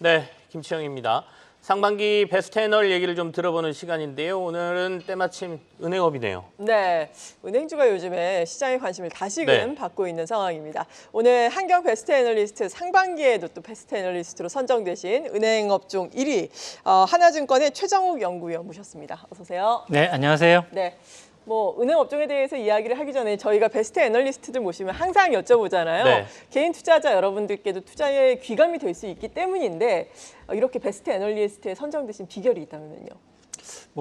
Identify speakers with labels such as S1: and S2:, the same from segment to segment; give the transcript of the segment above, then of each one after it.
S1: 네, 김치영입니다. 상반기 베스트 애널 얘기를 좀 들어보는 시간인데요. 오늘은 때마침 은행업이네요.
S2: 네, 은행주가 요즘에 시장의 관심을 다시금 받고 있는 상황입니다. 오늘 한경 베스트 애널리스트 상반기에도 또 베스트 애널리스트로 선정되신 은행업종 1위 하나증권의 최정욱 연구위원 모셨습니다. 어서 오세요.
S3: 네, 안녕하세요.
S2: 네. 은행업종에 대해서 이야기를 하기 전에 저희가 베스트 애널리스트들 모시면 항상 여쭤보잖아요.
S1: 네.
S2: 개인 투자자 여러분들께도 투자에 귀감이 될 수 있기 때문인데 이렇게 베스트 애널리스트에 선정되신 비결이 있다면요?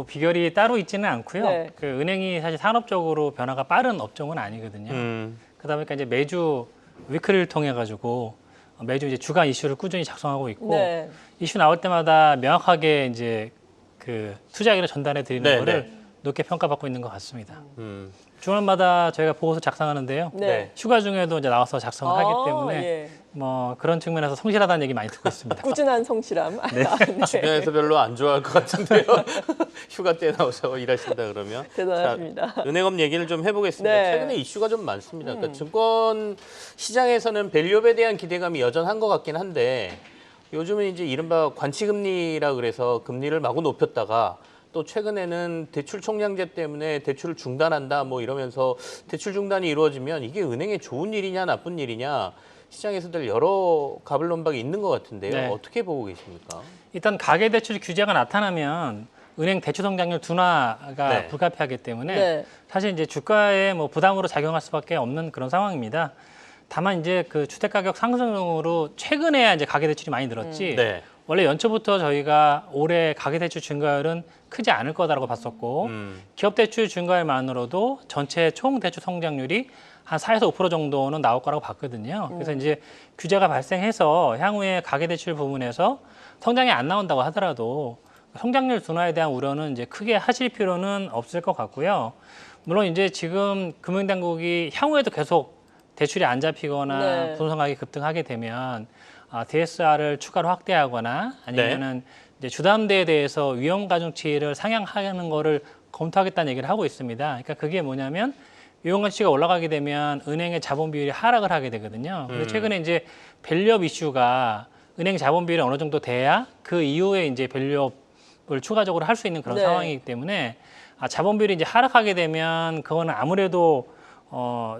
S3: 비결이 따로 있지는 않고요.
S2: 네.
S3: 그 은행이 사실 산업적으로 변화가 빠른 업종은 아니거든요. 그러다 보니까 이제 매주 위클리를 통해 가지고 매주 이제 주간 이슈를 꾸준히 작성하고 있고
S2: 네.
S3: 이슈 나올 때마다 명확하게 이제 그 투자기를 전달해 드리는 거를 높게 평가받고 있는 것 같습니다. 주말마다 저희가 보고서 작성하는데요.
S2: 네.
S3: 휴가 중에도 이제 나와서 작성을 하기 때문에
S2: 예.
S3: 그런 측면에서 성실하다는 얘기 많이 듣고 있습니다.
S2: 꾸준한 성실함.
S3: 네.
S1: 주변에서 별로 안 좋아할 것 같은데요. 휴가 때 나오셔서 일하신다 그러면.
S2: 대단하십니다.
S1: 자, 은행업 얘기를 좀 해보겠습니다.
S2: 네.
S1: 최근에 이슈가 좀 많습니다. 그러니까 증권 시장에서는 밸류업에 대한 기대감이 여전한 것 같긴 한데 요즘은 이제 이른바 관치금리라 그래서 금리를 마구 높였다가 또 최근에는 대출 총량제 때문에 대출을 중단한다 이러면서 대출 중단이 이루어지면 이게 은행에 좋은 일이냐 나쁜 일이냐 시장에서들 여러 가불론박이 있는 것 같은데요.
S3: 네.
S1: 어떻게 보고 계십니까?
S3: 일단 가계대출 규제가 나타나면 은행 대출 성장률 둔화가 불가피하기 때문에 사실 이제 주가에 부담으로 작용할 수밖에 없는 그런 상황입니다. 다만 이제 그 주택가격 상승으로 최근에야 이제 가계대출이 많이 늘었지. 원래 연초부터 저희가 올해 가계대출 증가율은 크지 않을 거다라고 봤었고 기업대출 증가율만으로도 전체 총 대출 성장률이 한 4에서 5% 정도는 나올 거라고 봤거든요. 그래서 이제 규제가 발생해서 향후에 가계대출 부분에서 성장이 안 나온다고 하더라도 성장률 둔화에 대한 우려는 이제 크게 하실 필요는 없을 것 같고요. 물론 이제 지금 금융당국이 향후에도 계속 대출이 안 잡히거나 부동산가격이 급등하게 되면 DSR을 추가로 확대하거나 아니면은 이제 주담대에 대해서 위험 가중치를 상향하는 거를 검토하겠다는 얘기를 하고 있습니다. 그러니까 그게 뭐냐면 위험 가중치가 올라가게 되면 은행의 자본 비율이 하락을 하게 되거든요. 근데 최근에 이제 밸류업 이슈가 은행 자본 비율이 어느 정도 돼야 그 이후에 이제 밸류업을 추가적으로 할 수 있는 그런 상황이기 때문에 자본 비율이 이제 하락하게 되면 그거는 아무래도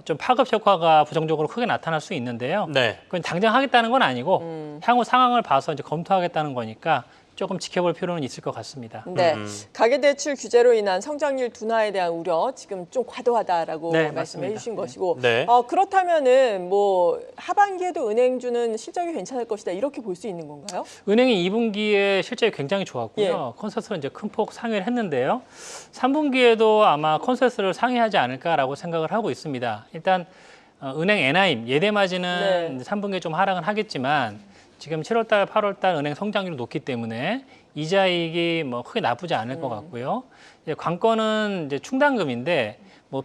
S3: 좀 파급 효과가 부정적으로 크게 나타날 수 있는데요. 그건 당장 하겠다는 건 아니고 향후 상황을 봐서 이제 검토하겠다는 거니까 조금 지켜볼 필요는 있을 것 같습니다.
S2: 네, 가계대출 규제로 인한 성장률 둔화에 대한 우려 지금 좀 과도하다라고 말씀해 주신 것이고 그렇다면은 하반기에도 은행주는 실적이 괜찮을 것이다 이렇게 볼 수 있는 건가요?
S3: 은행이 2분기에 실적이 굉장히 좋았고요. 컨센서스는 이제 큰 폭 상회를 했는데요. 3분기에도 아마 컨센서스를 상회하지 않을까라고 생각을 하고 있습니다. 일단 은행 엔하임 예대마진은 3분기에 좀 하락은 하겠지만 지금 7월달, 8월달 은행 성장률이 높기 때문에 이자이익이 크게 나쁘지 않을 것 같고요. 이제 관건은 이제 충당금인데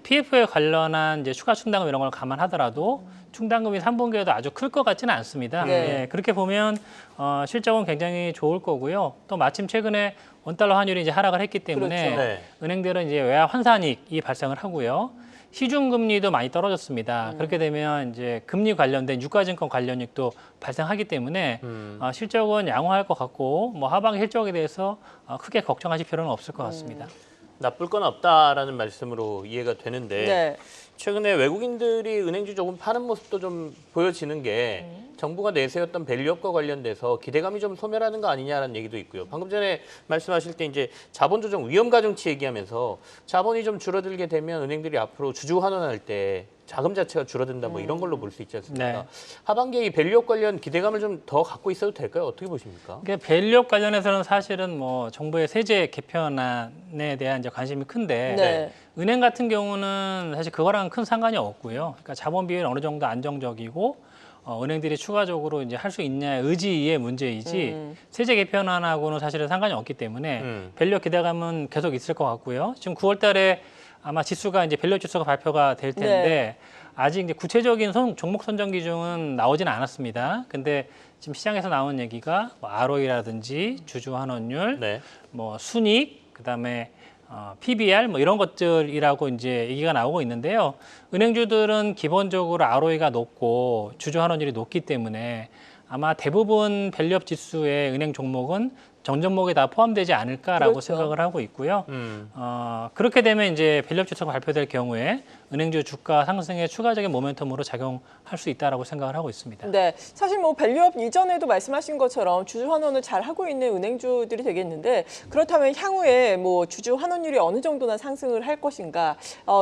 S3: PF에 관련한 이제 추가 충당금 이런 걸 감안하더라도 충당금이 3분기에도 아주 클 것 같지는 않습니다. 그렇게 보면 실적은 굉장히 좋을 거고요. 또 마침 최근에 원달러 환율이 이제 하락을 했기 때문에 은행들은 이제 외화 환산이익이 발생을 하고요. 시중금리도 많이 떨어졌습니다. 그렇게 되면 이제 금리 관련된 유가증권 관련익도 발생하기 때문에 실적은 양호할 것 같고 하반기 실적에 대해서 크게 걱정하실 필요는 없을 것 같습니다.
S1: 나쁠 건 없다라는 말씀으로 이해가 되는데 최근에 외국인들이 은행주 조금 파는 모습도 좀 보여지는 게 정부가 내세웠던 밸류업과 관련돼서 기대감이 좀 소멸하는 거 아니냐라는 얘기도 있고요. 방금 전에 말씀하실 때 이제 자본 조정 위험 가중치 얘기하면서 자본이 좀 줄어들게 되면 은행들이 앞으로 주주 환원할 때 자금 자체가 줄어든다 이런 걸로 볼 수 있지 않습니까? 하반기에 이 밸류업 관련 기대감을 좀 더 갖고 있어도 될까요? 어떻게 보십니까?
S3: 그러니까 밸류업 관련해서는 사실은 정부의 세제 개편안에 대한 이제 관심이 큰데 은행 같은 경우는 사실 그거랑 큰 상관이 없고요. 그러니까 자본 비율이 어느 정도 안정적이고 은행들이 추가적으로 이제 할 수 있냐의 의지의 문제이지 세제 개편안하고는 사실은 상관이 없기 때문에 밸류업 기대감은 계속 있을 것 같고요. 지금 9월달에 아마 지수가 이제 밸류업 지수가 발표가 될 텐데 아직 이제 구체적인 종목 선정 기준은 나오지는 않았습니다. 근데 지금 시장에서 나온 얘기가 ROE라든지 주주 환원율, 순이익, 그다음에 PBR 이런 것들이라고 이제 얘기가 나오고 있는데요. 은행주들은 기본적으로 ROE가 높고 주주 환원율이 높기 때문에 아마 대부분 밸류업 지수의 은행 종목은 전 종목에 다 포함되지 않을까라고
S2: 그렇죠.
S3: 생각을 하고 있고요. 그렇게 되면 이제 밸류업 지수가 발표될 경우에 은행주 주가 상승에 추가적인 모멘텀으로 작용할 수 있다라고 생각을 하고 있습니다.
S2: 네, 사실 뭐 밸류업 이전에도 말씀하신 것처럼 주주 환원을 잘 하고 있는 은행주들이 되겠는데 그렇다면 향후에 뭐 주주 환원율이 어느 정도나 상승을 할 것인가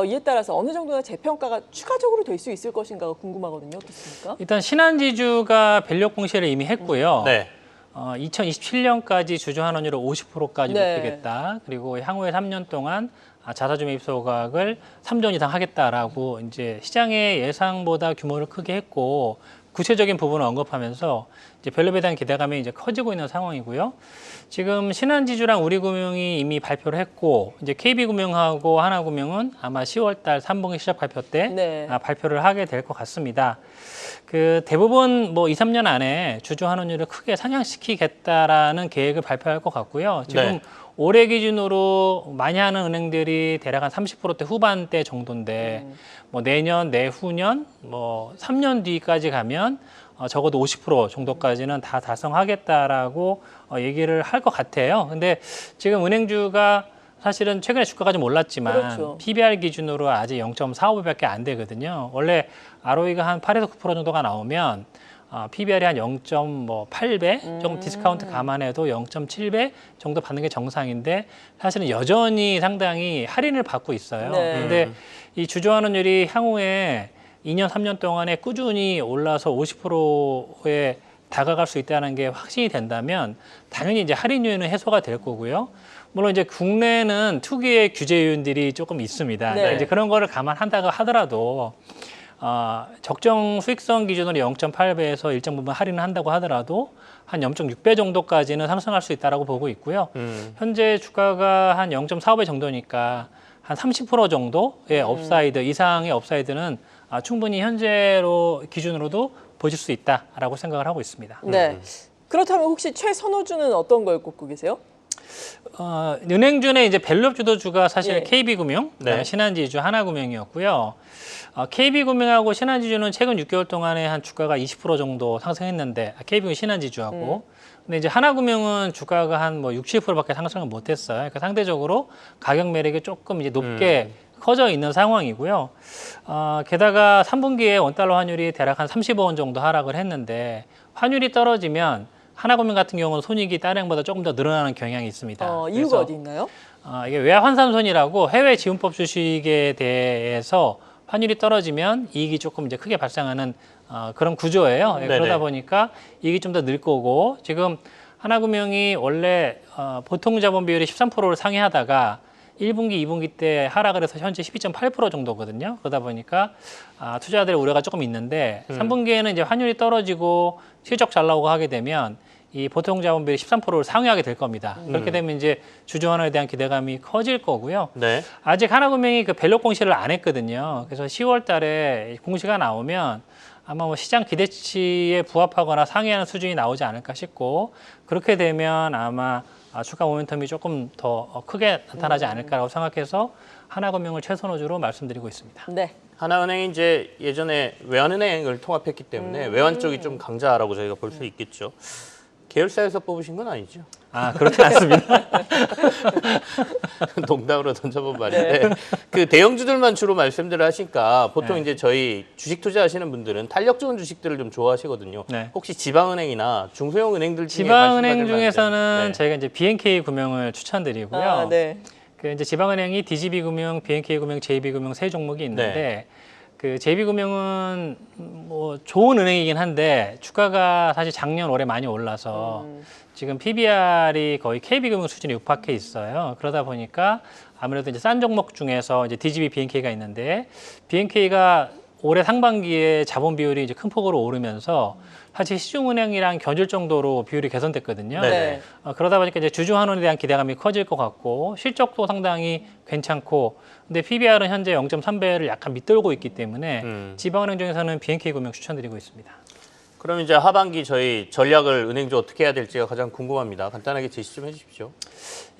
S2: 이에 따라서 어느 정도나 재평가가 추가적으로 될 수 있을 것인가가 궁금하거든요. 어떻습니까?
S3: 일단 신한지주가 밸류업 공시를 이미 했고요.
S1: 네.
S3: 2027년까지 주주 환원율을 50%까지
S2: 네.
S3: 높이겠다. 그리고 향후에 3년 동안 자사주 매입 소각을 3조 이상 하겠다라고 이제 시장의 예상보다 규모를 크게 했고 구체적인 부분을 언급하면서 이제 밸류업에 대한 기대감이 이제 커지고 있는 상황이고요. 지금 신한지주랑 우리금융이 이미 발표를 했고 이제 KB금융하고 하나금융은 아마 10월달 3분기 실적 발표 때
S2: 네.
S3: 발표를 하게 될 것 같습니다. 그 대부분 뭐 2, 3년 안에 주주 환원율을 크게 상향시키겠다라는 계획을 발표할 것 같고요. 지금
S1: 네.
S3: 올해 기준으로 많이 하는 은행들이 대략 한 30%대 후반대 정도인데 뭐 내년, 내후년, 뭐 3년 뒤까지 가면 적어도 50% 정도까지는 다 달성하겠다라고 얘기를 할 것 같아요. 근데 지금 은행주가 사실은 최근에 주가가 좀 올랐지만
S2: 그렇죠.
S3: PBR 기준으로 아직 0.45배밖에 안 되거든요. 원래 ROE가 한 8에서 9% 정도가 나오면 PBR이 한 0.8배 정도 디스카운트 감안해도 0.7배 정도 받는 게 정상인데 사실은 여전히 상당히 할인을 받고 있어요.
S2: 네.
S3: 그런데 이 주주 환원율이 향후에 2년, 3년 동안에 꾸준히 올라서 50%에 다가갈 수 있다는 게 확신이 된다면 당연히 이제 할인 요인은 해소가 될 거고요. 물론 이제 국내는 특유의 규제 요인들이 조금 있습니다.
S2: 네.
S3: 그러니까 이제 그런 거를 감안한다고 하더라도 적정 수익성 기준으로 0.8배에서 일정 부분 할인을 한다고 하더라도 한 0.6배 정도까지는 상승할 수 있다라고 보고 있고요. 현재 주가가 한 0.45배 정도니까 한 30% 정도의 업사이드 이상의 업사이드는 충분히 현재로 기준으로도 보실 수 있다라고 생각을 하고 있습니다.
S2: 네. 그렇다면 혹시 최선호주는 어떤 걸 꼽고 계세요?
S3: 은행주의 이제 밸류업 주도주가 사실
S2: 예.
S3: KB금융,
S1: 네.
S3: 신한지주, 하나금융이었고요. KB금융하고 신한지주는 최근 6개월 동안에 한 주가가 20% 정도 상승했는데 KB금융 신한지주하고 근데 이제 하나금융은 주가가 한 뭐 60%밖에 상승을 못했어요. 그러니까 상대적으로 가격 매력이 조금 이제 높게 커져 있는 상황이고요. 게다가 3분기에 원달러 환율이 대략 한 35원 정도 하락을 했는데 환율이 떨어지면 하나금융 같은 경우는 손익이 다른 행보다 조금 더 늘어나는 경향이 있습니다.
S2: 이유가
S3: 그래서
S2: 어디 있나요?
S3: 이게 외화 환산손이라고 해외 지분법 주식에 대해서 환율이 떨어지면 이익이 조금 이제 크게 발생하는 그런 구조예요.
S1: 네네.
S3: 그러다 보니까 이익이 좀 더 늘 거고 지금 하나금융이 원래 보통 자본 비율이 13%를 상회하다가 1분기, 2분기 때 하락을 해서 현재 12.8% 정도거든요. 그러다 보니까 투자자들의 우려가 조금 있는데 3분기에는 이제 환율이 떨어지고 실적 잘 나오고 하게 되면 이 보통 자본 비율이 13%를 상회하게 될 겁니다. 그렇게 되면 이제 주주 환원에 대한 기대감이 커질 거고요.
S1: 네.
S2: 네.
S3: 아직 하나금융이 그 밸류업 공시를 안 했거든요. 그래서 10월 달에 공시가 나오면 아마 뭐 시장 기대치에 부합하거나 상회하는 수준이 나오지 않을까 싶고 그렇게 되면 아마 주가 모멘텀이 조금 더 크게 나타나지 않을까라고 생각해서 하나금융을 최선호주로 말씀드리고 있습니다.
S2: 네.
S1: 하나은행이 이제 예전에 외환은행을 통합했기 때문에 외환 쪽이 좀 강자라고 저희가 볼 수 있겠죠. 계열사에서 뽑으신 건 아니죠?
S3: 그렇지 않습니다.
S1: 농담으로 던져본 말인데 그 대형주들만 주로 말씀들을 하시니까 보통
S3: 네.
S1: 이제 저희 주식 투자하시는 분들은 탄력 좋은 주식들을 좀 좋아하시거든요.
S3: 네.
S1: 혹시 지방은행이나 중소형 은행들 중에
S3: 지방은행
S1: 관심 가질
S3: 중에서는
S1: 만한 네.
S3: 저희가 이제 BNK 금융을 추천드리고요.
S2: 네.
S3: 그 이제 지방은행이 DGB금융, BNK금융, JB금융 세 종목이 있는데 그 JB금융은 뭐 좋은 은행이긴 한데 주가가 사실 작년 올해 많이 올라서 지금 PBR이 거의 KB금융 수준에 육박해 있어요. 그러다 보니까 아무래도 이제 싼 종목 중에서 이제 DGB, BNK가 있는데 BNK가 올해 상반기에 자본 비율이 이제 큰 폭으로 오르면서 사실 시중은행이랑 견줄 정도로 비율이 개선됐거든요.
S1: 네.
S3: 그러다 보니까 이제 주주 환원에 대한 기대감이 커질 것 같고 실적도 상당히 괜찮고 근데 PBR은 현재 0.3배를 약간 밑돌고 있기 때문에 지방은행 중에서는 BNK금융 추천드리고 있습니다.
S1: 그럼 이제 하반기 저희 전략을 은행주 어떻게 해야 될지가 가장 궁금합니다. 간단하게 제시 좀 해주십시오.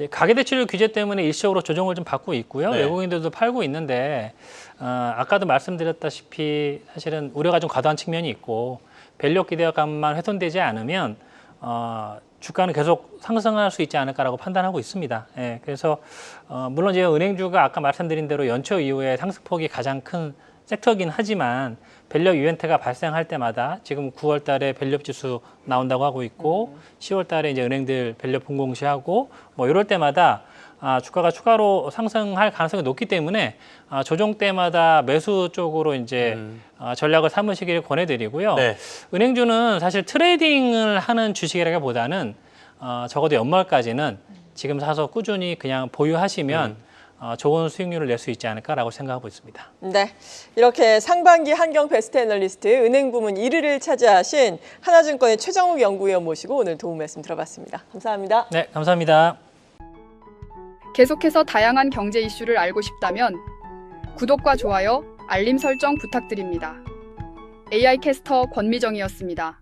S3: 가계대출 규제 때문에 일시적으로 조정을 좀 받고 있고요.
S1: 네.
S3: 외국인들도 팔고 있는데 아까도 말씀드렸다시피 사실은 우려가 좀 과도한 측면이 있고 밸류 기대감만 훼손되지 않으면 주가는 계속 상승할 수 있지 않을까라고 판단하고 있습니다. 예, 그래서 물론 이제 은행주가 아까 말씀드린 대로 연초 이후에 상승폭이 가장 큰 섹터이긴 하지만 밸류 이벤트가 발생할 때마다 지금 9월 달에 밸류 지수 나온다고 하고 있고 10월 달에 이제 은행들 밸류 분공시하고 뭐 이럴 때마다 주가가 추가로 상승할 가능성이 높기 때문에 조정 때마다 매수 쪽으로 이제 전략을 삼으시기를 권해드리고요. 네. 은행주는 사실 트레이딩을 하는 주식이라기보다는 적어도 연말까지는 지금 사서 꾸준히 그냥 보유하시면 좋은 수익률을 낼 수 있지 않을까라고 생각하고 있습니다.
S2: 네, 이렇게 상반기 한경 베스트 애널리스트 은행 부문 1위를 차지하신 하나증권의 최정욱 연구위원 모시고 오늘 도움 말씀 들어봤습니다. 감사합니다.
S3: 네, 감사합니다.
S4: 계속해서 다양한 경제 이슈를 알고 싶다면 구독과 좋아요, 알림 설정 부탁드립니다. AI 캐스터 권미정이었습니다.